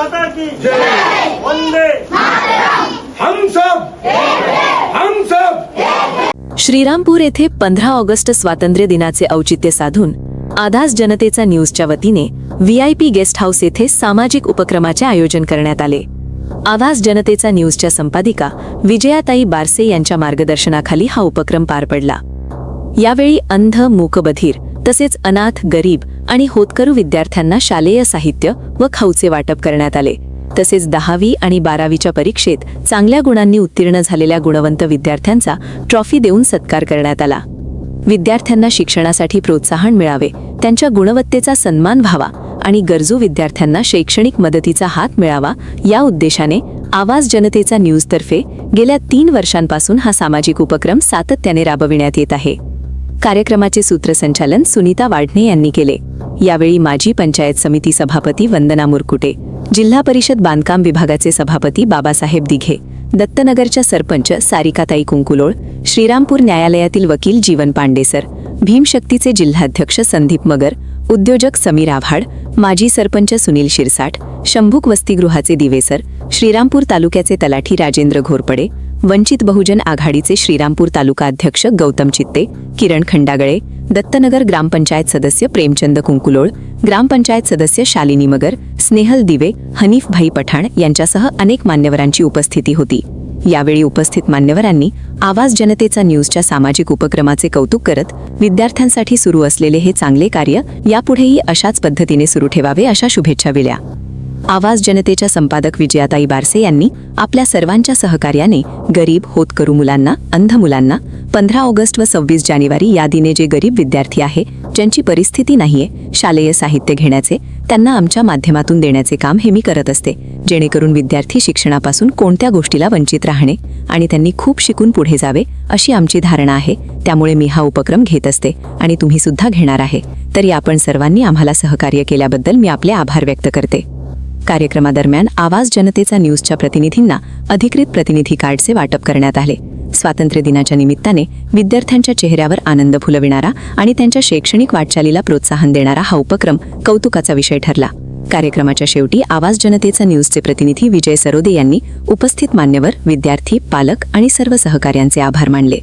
माता की जय। वंदे हम सब श्रीरामपूर येथे 15 ऑगस्ट स्वातंत्र्य दिनाचे औचित्य साधून आधास जनतेचा न्यूजच्या वतीने VIP गेस्ट हाऊस येथे सामाजिक उपक्रमाचे आयोजन करण्यात आले। आधास जनतेचा न्यूजच्या संपादिका विजयाताई बारसे यांच्या मार्गदर्शनाखाली हा उपक्रम पार पडला। यावेळी अंध, मूकबधीर तसेच अनाथ, गरीब आणि होतकरू विद्यार्थ्यांना शालेय साहित्य व खाऊचे वाटप करण्यात आले। तसेच 10वी आणि 12वीच्या परीक्षेत चांगल्या गुणांनी उत्तीर्ण झालेल्या गुणवंत विद्यार्थ्यांचा ट्रॉफी देऊन सत्कार करण्यात आला। विद्यार्थ्यांना शिक्षणासाठी प्रोत्साहन मिळावे, त्यांच्या गुणवत्तेचा सन्मान व्हावा आणि गरजू विद्यार्थ्यांना शैक्षणिक मदतीचा हात मिळावा या उद्देशाने आवाज जनतेचा न्यूजतर्फे गेल्या 3 वर्षांपासून हा सामाजिक उपक्रम सातत्याने राबविण्यात येत आहे। कार्यक्रमाचे सूत्रसंचालन सुनीता वाढणे यांनी केले। यावेळी माजी पंचायत समिती सभापती वंदना मुरकुटे, जिल्हा परिषद बांधकाम विभागाचे सभापती बाबासाहेब दिघे, दत्तनगरच्या सरपंच सारिकाताई कुंकुलोळ, श्रीरामपूर न्यायालयातील वकील जीवन पांडेसर, भीमशक्तीचे जिल्हाध्यक्ष संदीप मगर, उद्योजक समीर आव्हाड, माजी सरपंच सुनील शिरसाट, शंभूक वसतिगृहाचे दिवेसर, श्रीरामपूर तालुक्याचे तलाठी राजेंद्र घोरपडे, वंचित बहुजन आघाडीचे श्रीरामपूर तालुका अध्यक्ष गौतम चित्ते, किरण खंडागळे, दत्तनगर ग्रामपंचायत सदस्य प्रेमचंद कुंकुलोळ, ग्रामपंचायत सदस्य शालिनी मगर, स्नेहल दिवे, हनीफ भाई पठाण यांच्यासह अनेक मान्यवरांची उपस्थिती होती। यावेळी उपस्थित मान्यवरांनी आवाज जनतेचा न्यूजच्या सामाजिक उपक्रमाचे कौतुक करत विद्यार्थ्यांसाठी सुरू असलेले हे चांगले कार्य यापुढेही अशाच पद्धतीने सुरू ठेवावे अशा शुभेच्छा दिल्या। आवाज जनतेच्या संपादक विजयाताई बारसे यांनी आपल्या सर्वांच्या सहकार्याने गरीब, होतकरू मुलांना, अंध मुलांना 15 ऑगस्ट व 26 जानेवारी या दिने जे गरीब विद्यार्थी आहे, ज्यांची परिस्थिती नाहीये शालेय साहित्य घेण्याचे, त्यांना आमच्या माध्यमातून देण्याचे काम हे मी करत असते, जेणेकरून विद्यार्थी शिक्षणापासून कोणत्या गोष्टीला वंचित राहणे आणि त्यांनी खूप शिकून पुढे जावे अशी आमची धारणा आहे। त्यामुळे मी हा उपक्रम घेत असते आणि तुम्ही सुद्धा घेणार आहे। तरी आपण सर्वांनी आम्हाला सहकार्य केल्याबद्दल मी आपले आभार व्यक्त करते। कार्यक्रमादरम्यान आवाज जनतेचा न्यूजच्या प्रतिनिधींना अधिकृत प्रतिनिधी कार्डचे वाटप करण्यात आले। स्वातंत्र्य दिनाच्या निमित्ताने विद्यार्थ्यांच्या चेहऱ्यावर आनंद फुलविणारा आणि त्यांच्या शैक्षणिक वाटचालीला प्रोत्साहन देणारा हा उपक्रम कौतुकाचा विषय ठरला। कार्यक्रमाच्या शेवटी आवाज जनतेचा न्यूजचे प्रतिनिधी विजय सरोदे यांनी उपस्थित मान्यवर, विद्यार्थी, पालक आणि सर्व सहकाऱ्यांचे आभार मानले।